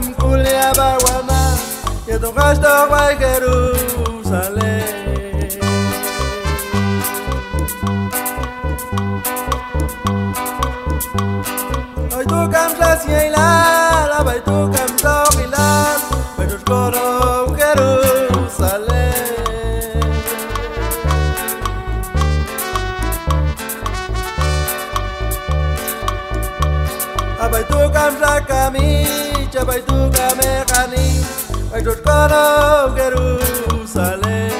camculia baguana, y tu gasto va Jerusalén. Hoy tu camsas y la hoy tu camsas y la, hoy tu coro Jerusalén. Abai tu camsa kami, abai tu kame kani, hoy tu coro Jerusalén.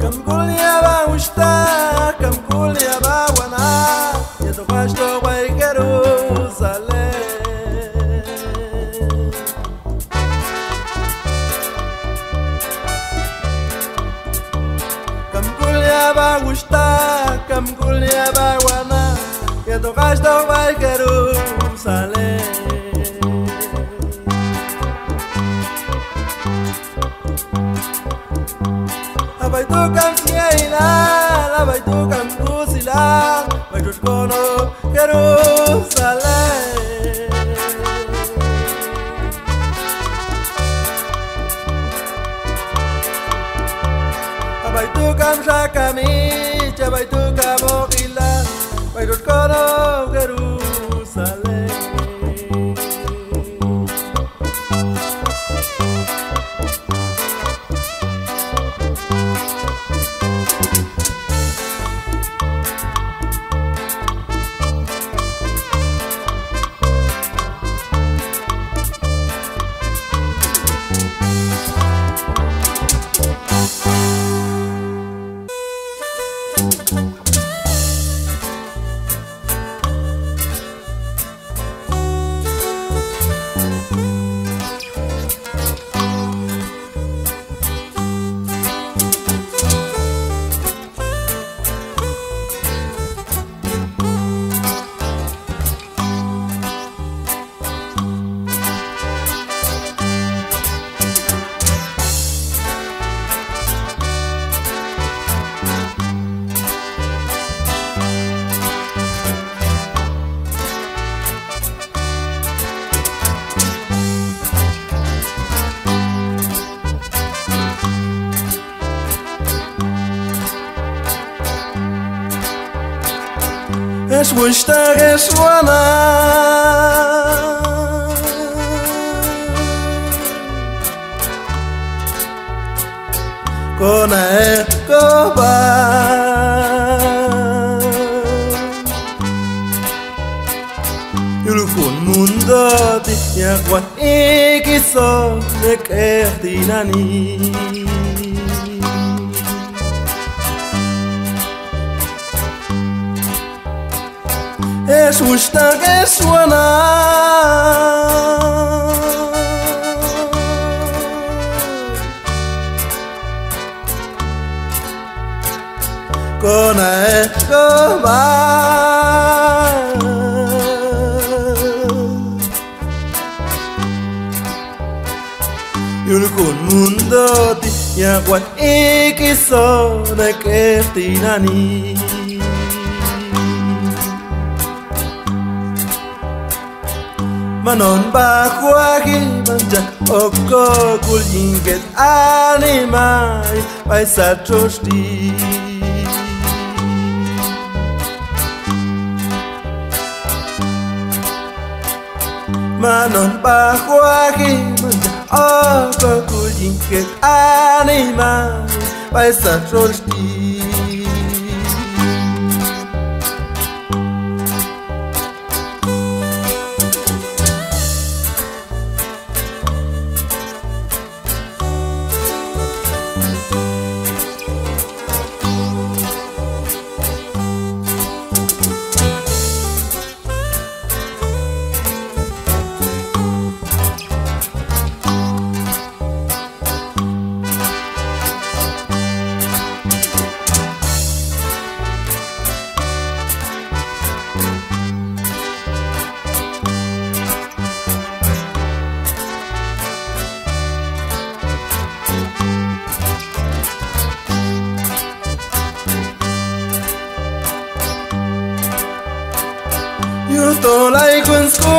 Camculia ba camculia baguana, y tu gasto va Jerusalén. Camculia camculia baguana, y tu gasto va Jerusalén. Abai tu camsiela, abai tu campusila, abai tu cono Jerusalén. Abai tu camsakami, abai tu camogila, abai tu cono Jerusalén. Es vuestra Jesuana, con el coba, y el mundo de agua y quiso de que dinani. Es vuestra que suena con el coba y el mundo de agua y quiso de que dinani. Manon bajo aquí manja oko kulinget animai paisa trosti. Manon bajo aquí manja oko jinket anima vai sa trosti. To lại quân squad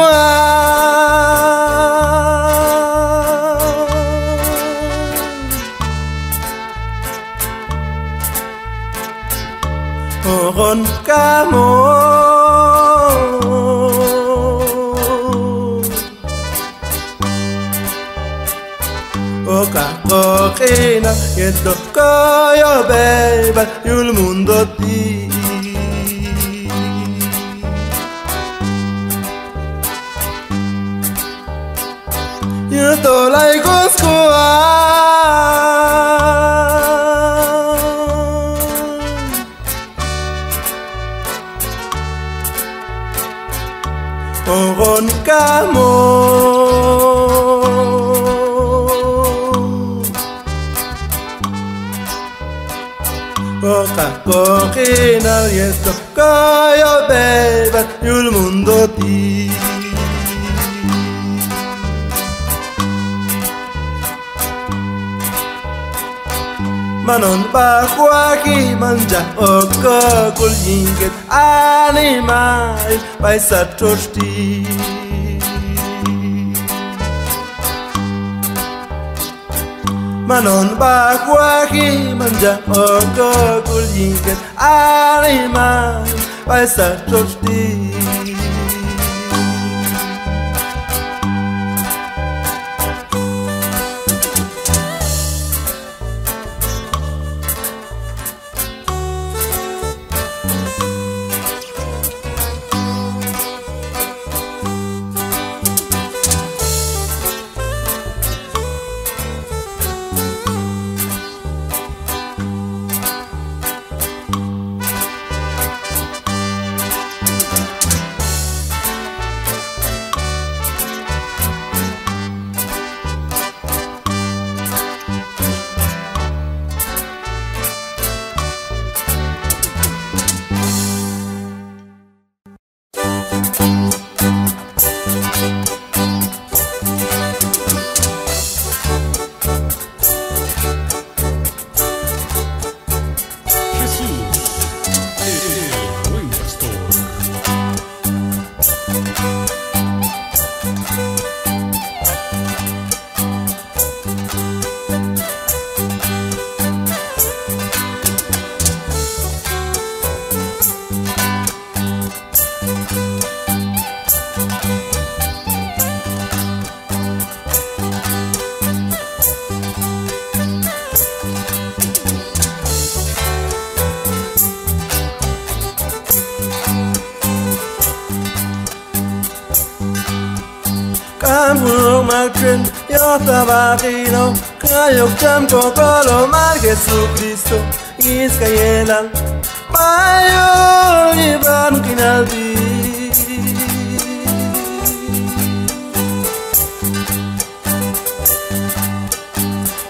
con cá mồ cả có khi nào hiện được có yo bé bắt yêu mundo ti. Io to lai con cá mồ cả có khi nào hiện được có yo bé bắt yêu mundo ti. Manon ba qua khi manja oko kulinget animai vai sa trosti. Manon ba qua khi manja oko kulinget animai vai sa trosti. Amor marchen, yo tabajino, cayo campo colomar Jesucristo, Iscayelan, mayo llevan quinaldi.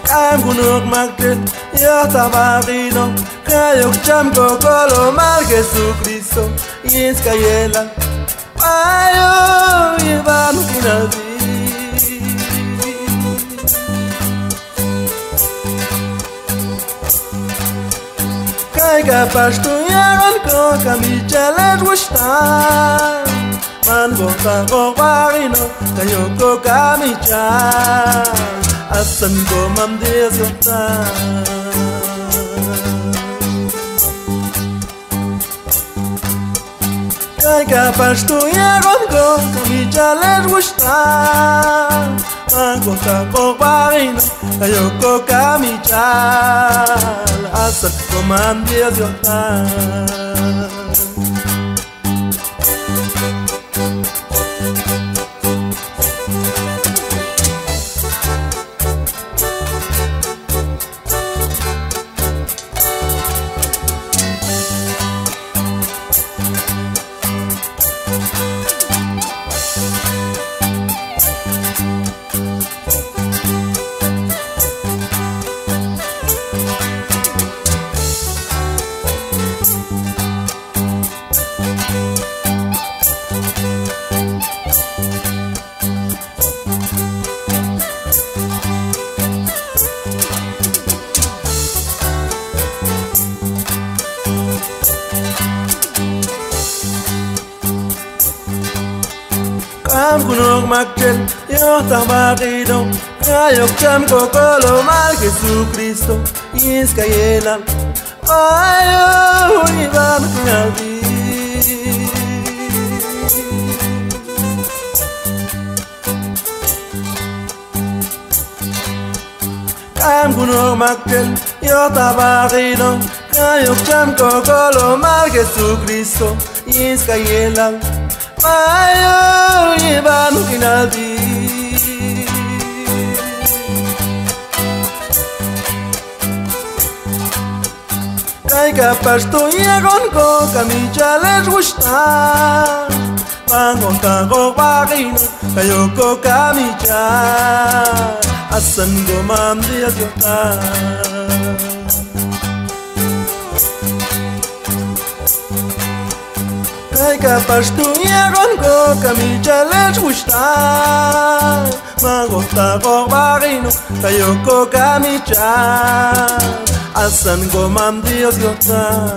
Amor marchen, yo tabajino, cayo campo colomar Jesucristo, Iscayelan, mayo llevan quinaldi. Capaz tu yaran ko kami challenge wishtan man go ka go barino kayo ko kami chan asan go mam dia sotan Kay capaz tu yagon ko kami jalan gustar Mangkota ko parin kayo ko kami jal Asat ko mandir yotan Am kunong magkel yo tabakido Kayok jam ko kolo mal Jesucristo Is kayelan Ayo iban kinaldi Am kunong magkel yo tabakido Kayok jam ko kolo mal Jesucristo Is kayelan Ayo iban kinaldi Kay capaz tu yagon ko kami jales gustar Mangkota ko parin kayo ko kami jal Asan ko mandir yotan Kay capaz tu yagon ko kami jales gustar Mangkota ko parin kayo ko kami jal Asan ko mandir yotan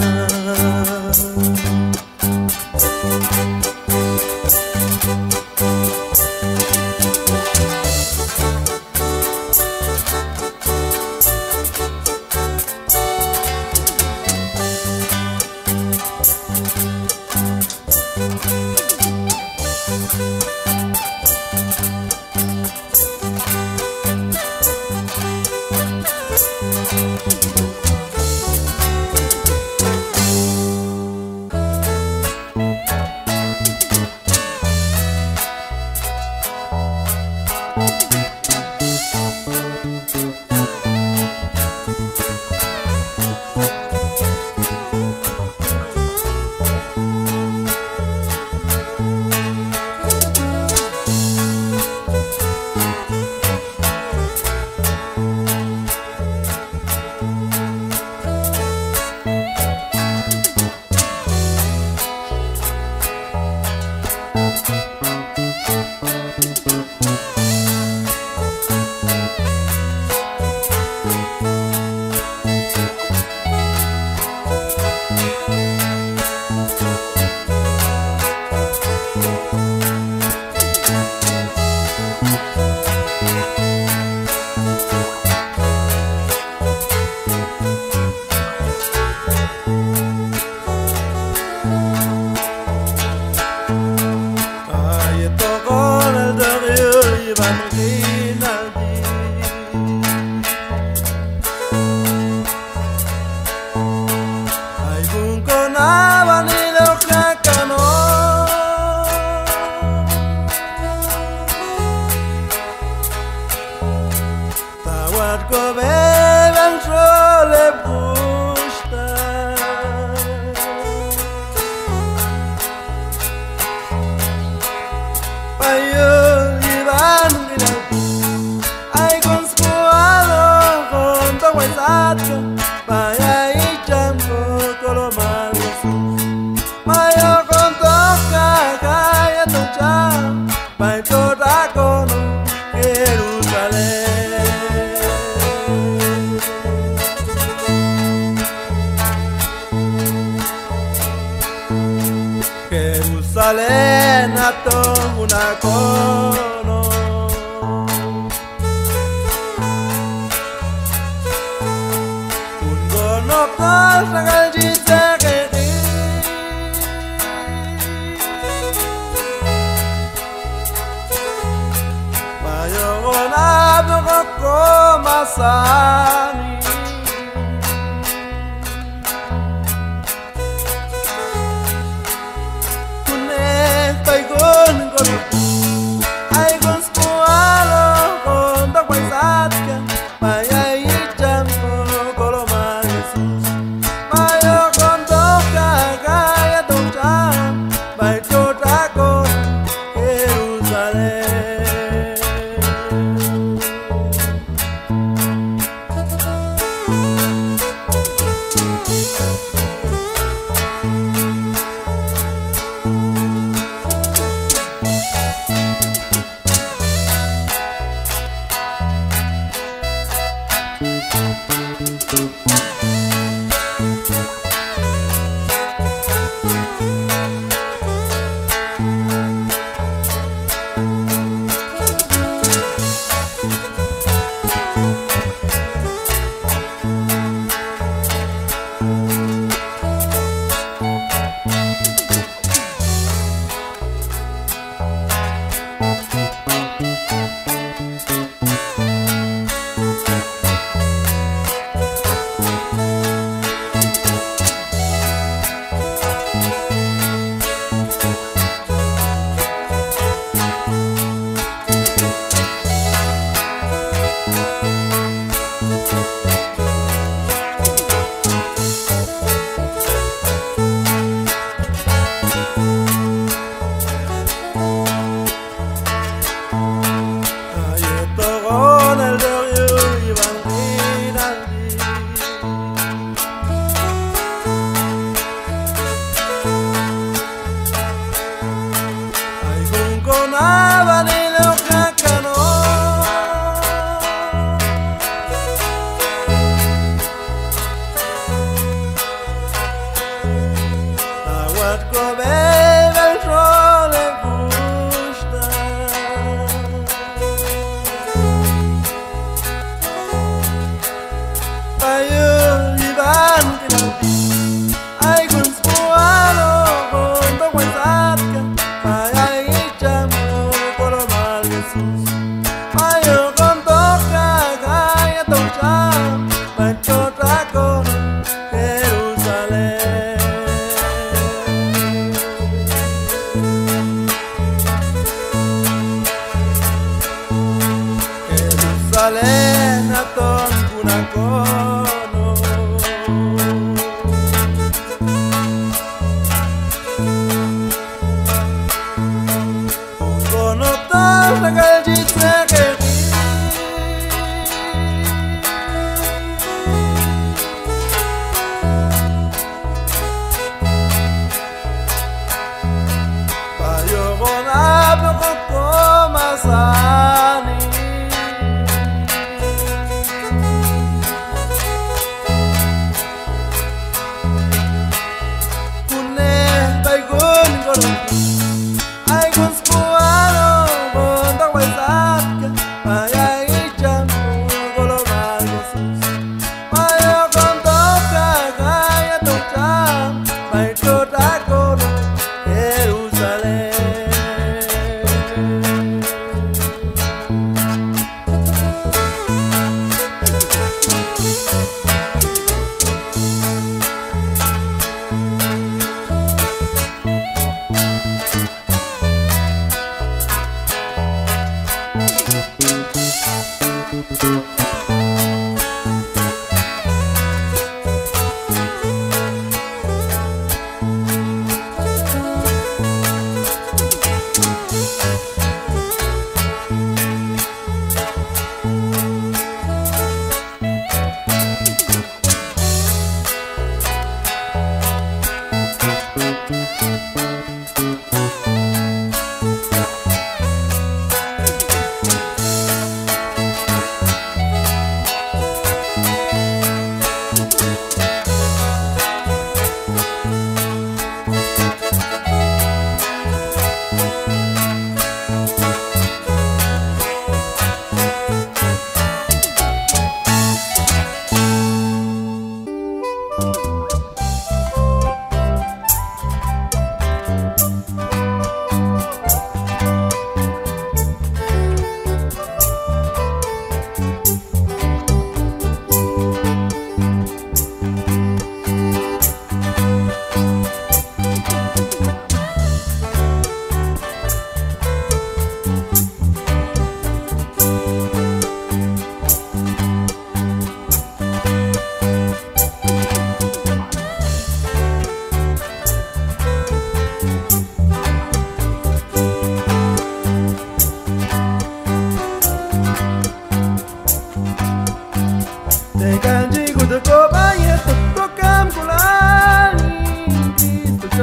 Jerusalén ato una cono un gono cosa galgite che masani kunek paigon con ai con spualo con da quaisatka mai ai jambo colo mai Jesus mai yo con toca gaya tocha mai tocha con Jerusalem.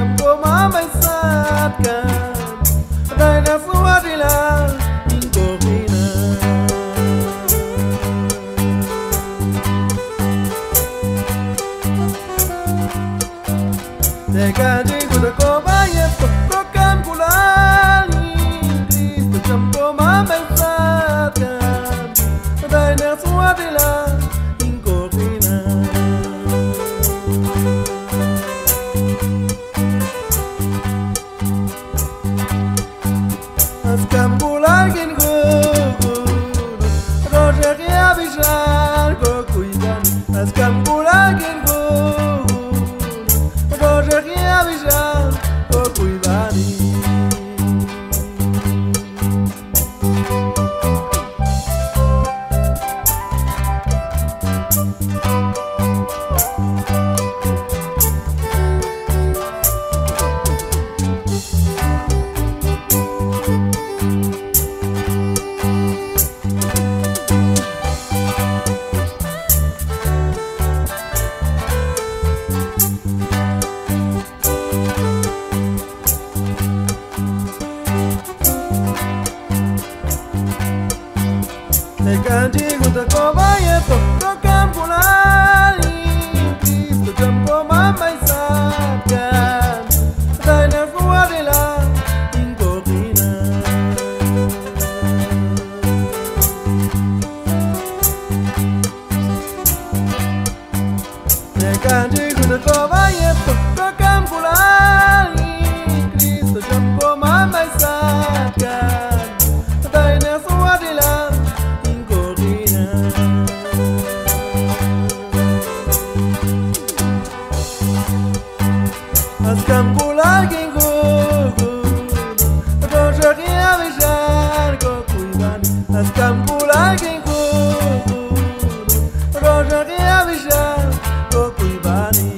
jambo mama isatkan Daina suadila ingorina Dekadi kuda kobaya tokokan kulani Cristo jambo mama isatkan Daina suadila ingorina Askambulargin gugun Roger yabijar gokuiban Askambulargin gugun Roger yabijar gokuibani Nekanti kuda kobaya tokokan kulani Cristo jambo mama isatkan Daina suadila ingorina Nekanti kuda kobaya tokokan kulani Cristo jambo mama isatkan Daina suadila Askambulargin gugun Roger yabijar gokuiban Askambulargin gugun Roger yabijar gokuibani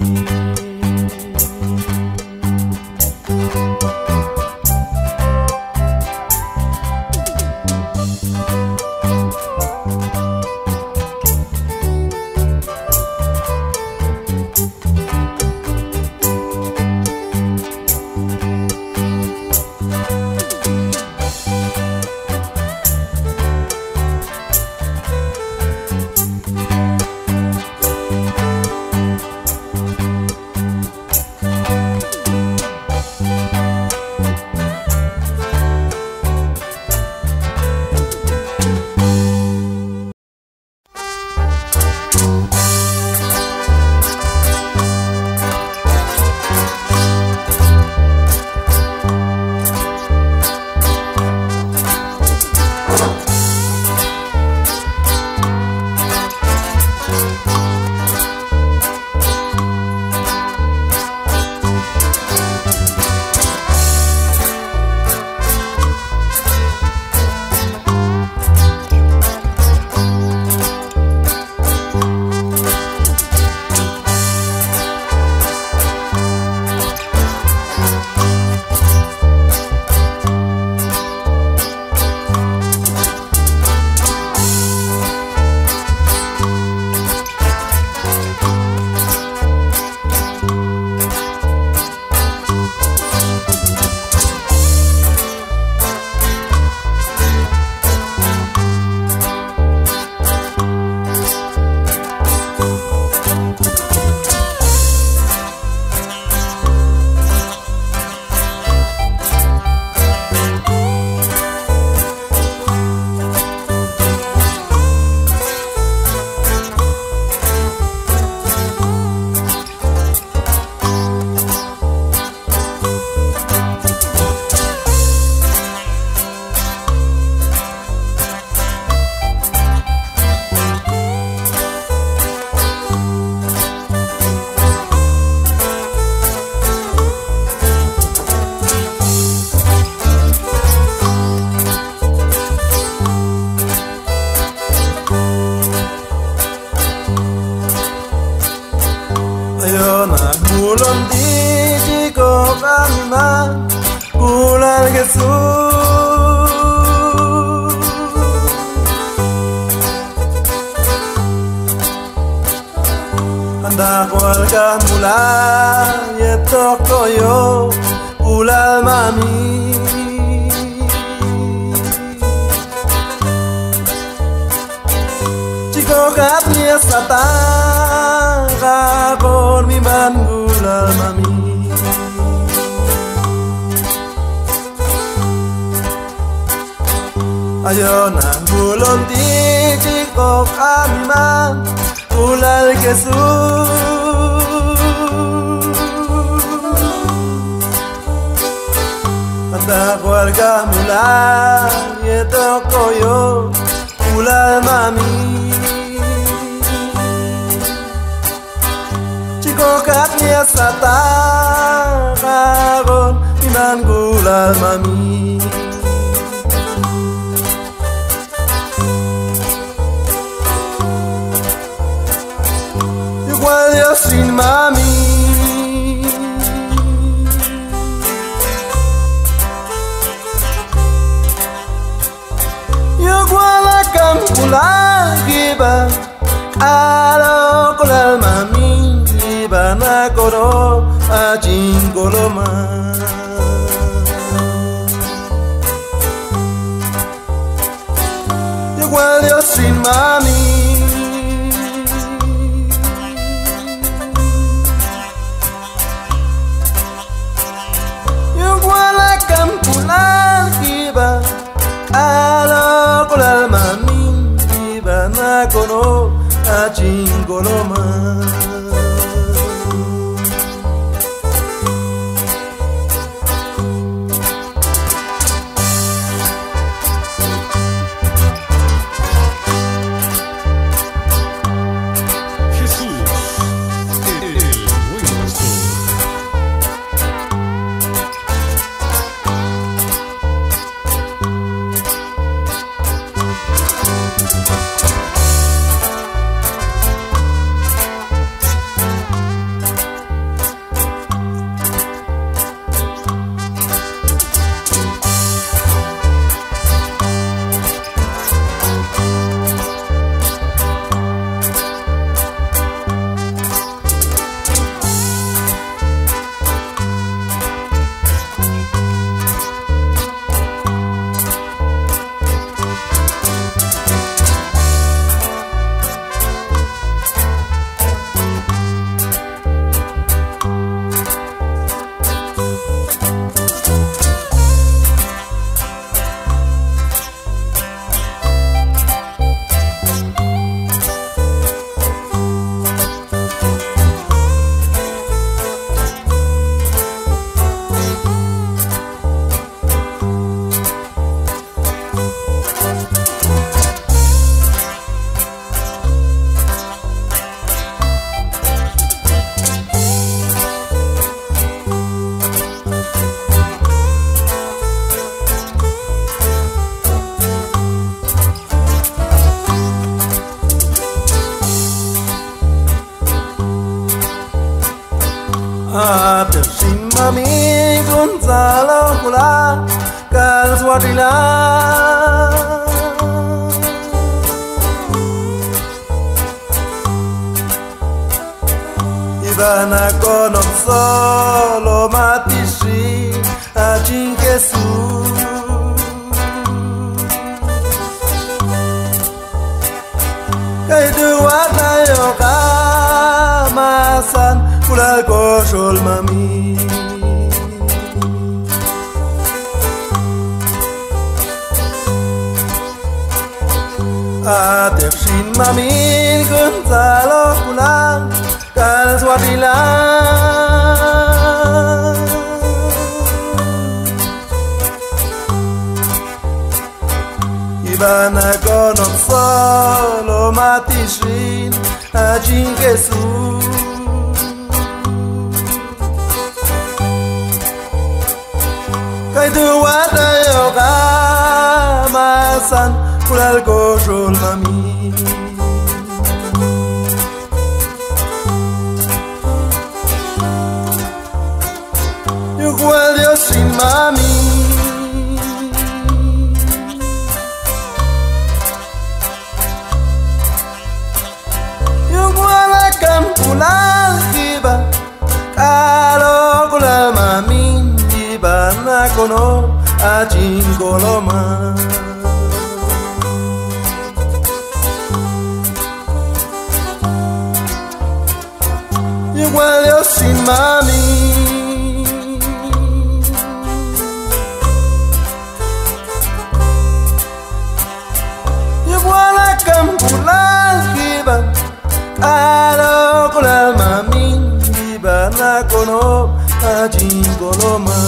Ulon di ko kamima Kulal Jesús Anda kual kamula Yet toco yo, ulama mi. Chico katnya satanga con mi mangula mami. Ayo na bulon di chico kamiman ulal Jesús. Anda huelga mulal y toco yo ulal mami. Katnya satagagon iman gulal mami. Igual yo sin mami. Igual a campular giba alo gulal mami. Bana koro ajingoloma. Igual yo sin mami. Igual a campular giba alo kolal mami. Bana koro ajingoloma. Sin mami Gonzalo Hula Kalswadila Ivana konon solo matishi Ajin Jesús Kay dua tayo kamasan Kulal koshol mami. Atef sin mami Gonzalo Kulal Kalswadila Ivana konon solo matishin Ajin Jesús Kay dua tayo kamasan Kulal koshol mami. Igual yo sin mami. Igual a campular giba Kalo banakono achingoloma. Igual yo sin mami, igual a campular kiba, alo kulal mami, banakono achingoloma.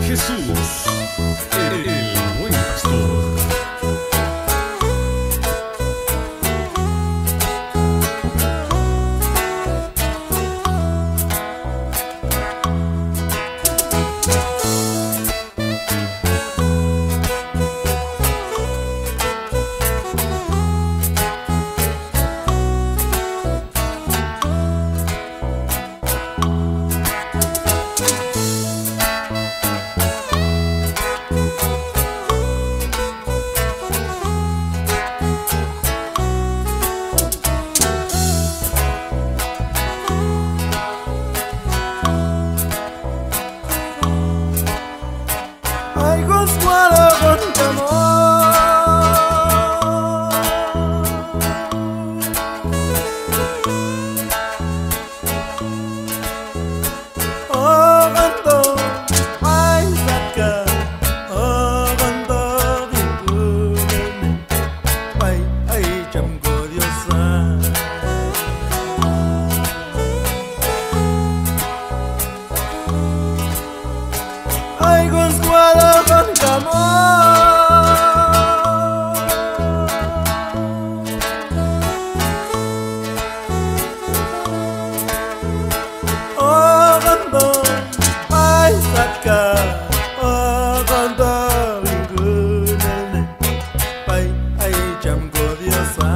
Jesús, el buen pastor. Ay, Consuelo, con tu amor. Oh, canto, ay, saca. Oh, canto, vinculame. Ay, chamco diosa. Ay, Consuelo, con tu amor. Oh, canto, ay, saca. Oh, canto, vinculame. Ay, chamco diosa.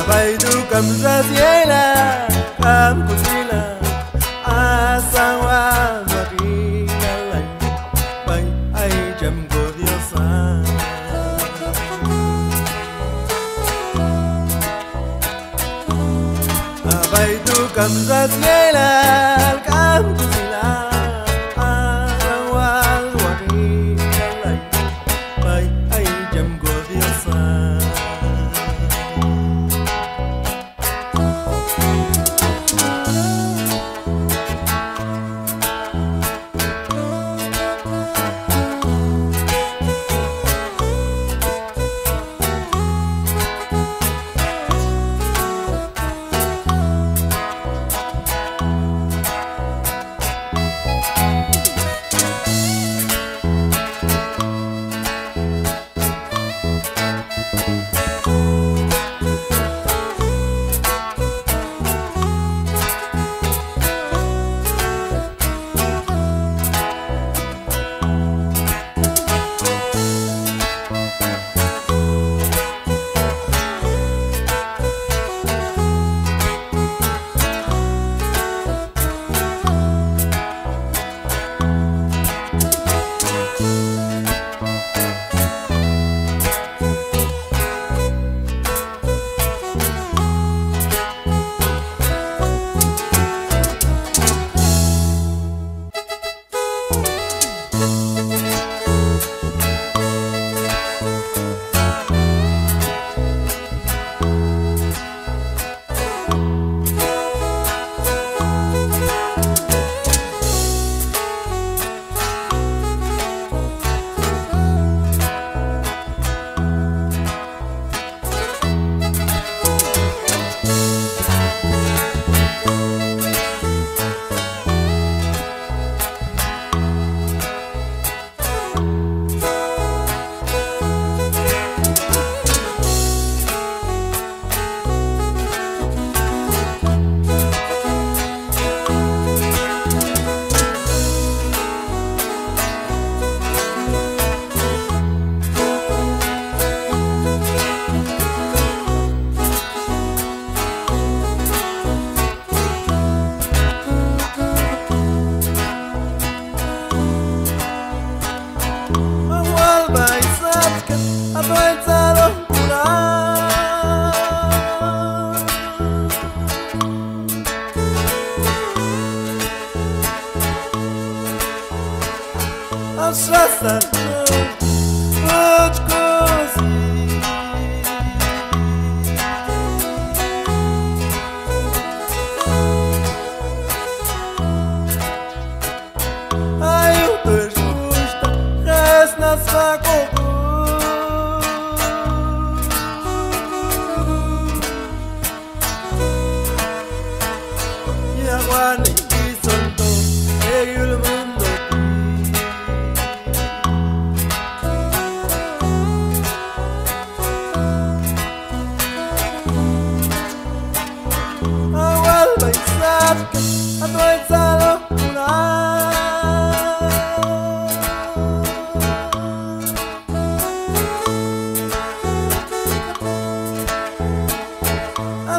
Bay du cầm ra dưới là cầm của gì là sang hoa và đi ra lạnh bay ai chậm của điều xa bay du cầm ra dưới là cầm của gì là sang hoa và đi ra lạnh bay ai chậm của điều xa.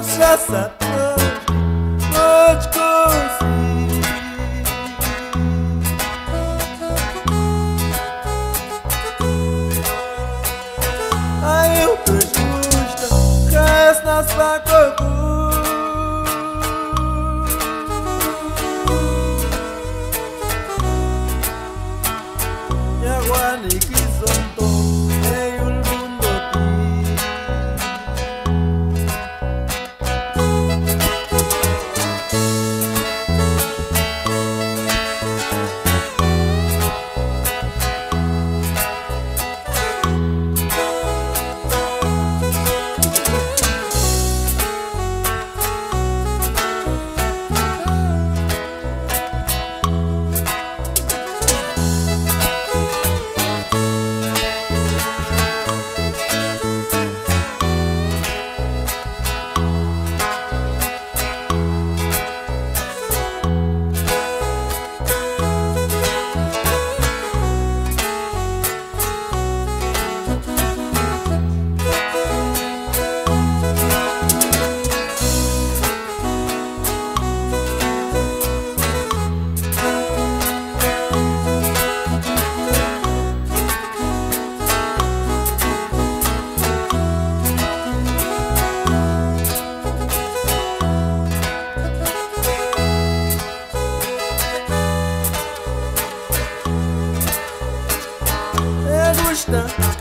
Sasata, Mochkosi. Ai eu te justa, res nas vacogu. Yaguani kizonto, ei un mundo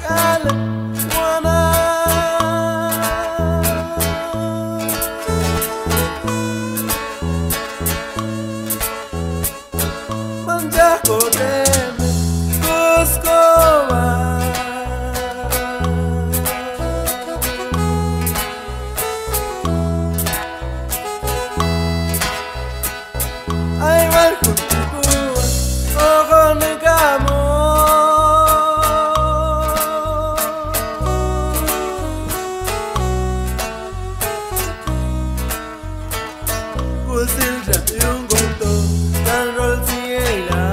Kale wana manja kodeme kuskova ai war kutukua ogonegamo Silja yung goto kan rol siela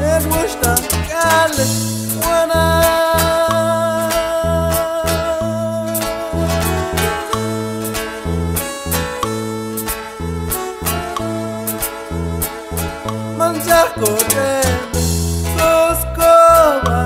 Edwasta kale wana Manjak kodem koskova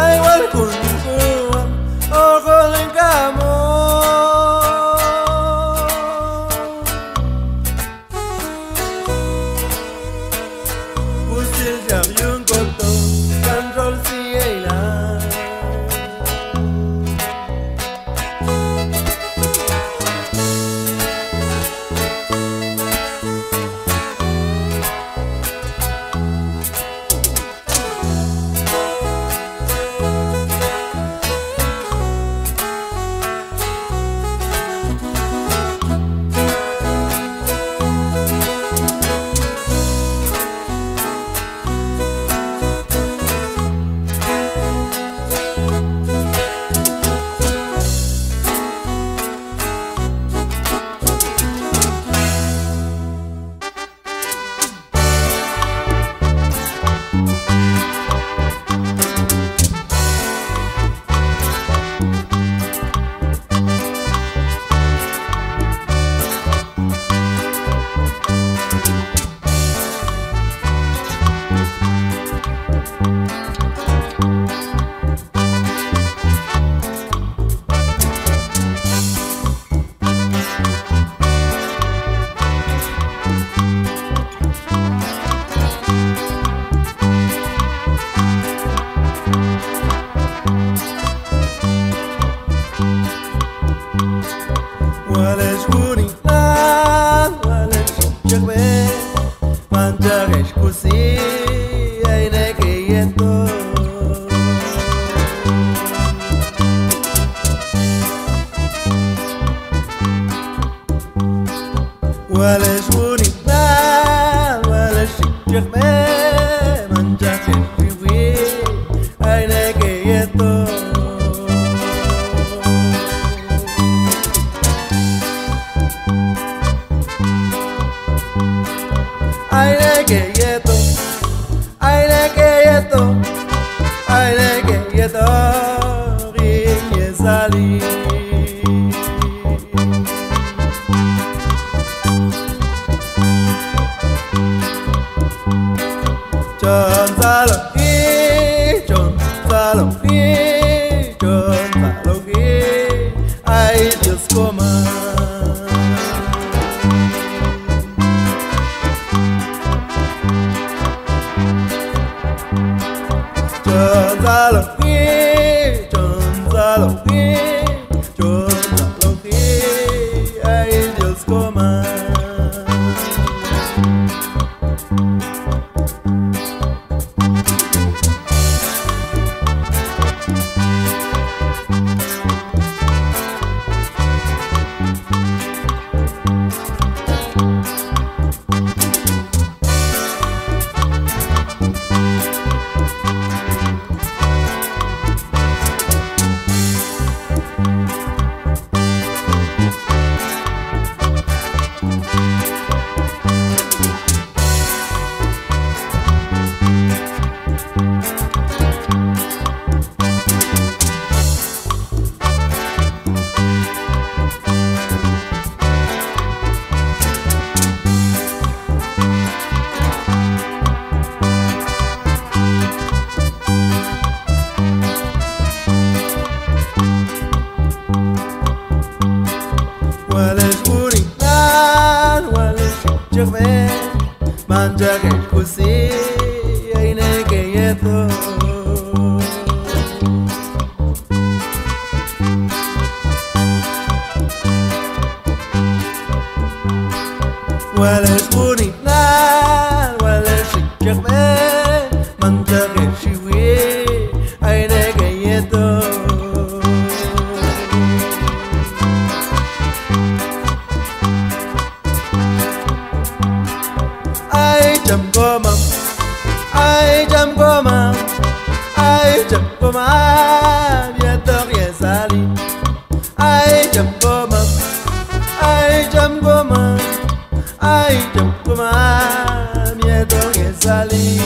Ai wal kunkuan ogoling kamo Pusil jam yung koto Control siela Wales guni wales jagbe manjagesh kusi aine keyeto Wales guni wales jagbe manjagesh kusi aine keyeto manja que kusi aine que yeto wale punina wale shikme manja que shiwi aine que yeto chấm có mầm ai chấm có mầm ai chấm có má biết tóc ye sali ai chấm có mầm ai chấm có mầm ai chấm có má biết tóc ye sali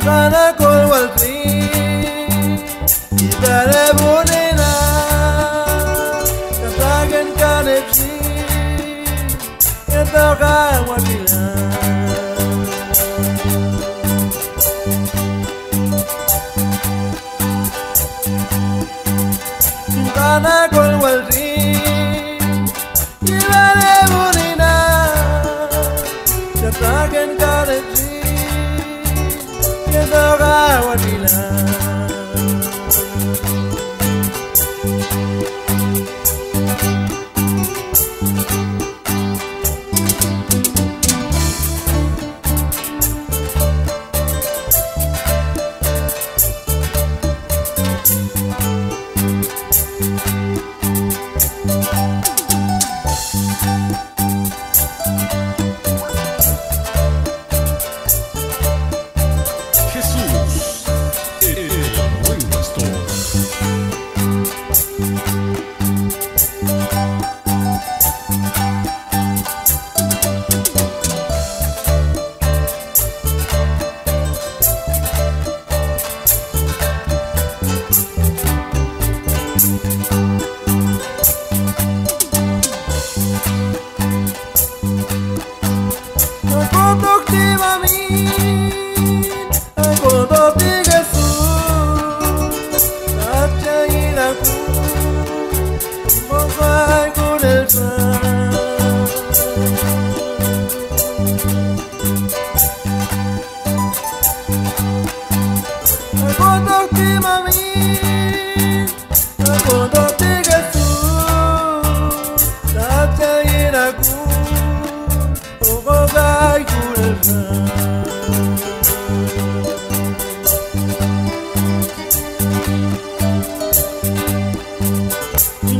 Sana col waltri Itare bonena Katagan kanepsi Kataga wakila Sana col waltri Itare bonena Katagan kanepsi Kataga wakila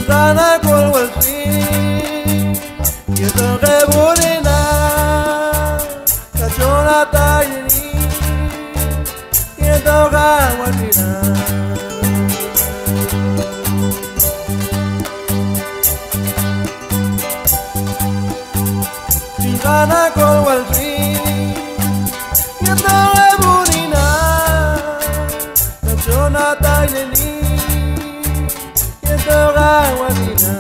Sana col waltri Yo te reborena Cachona toga wakina.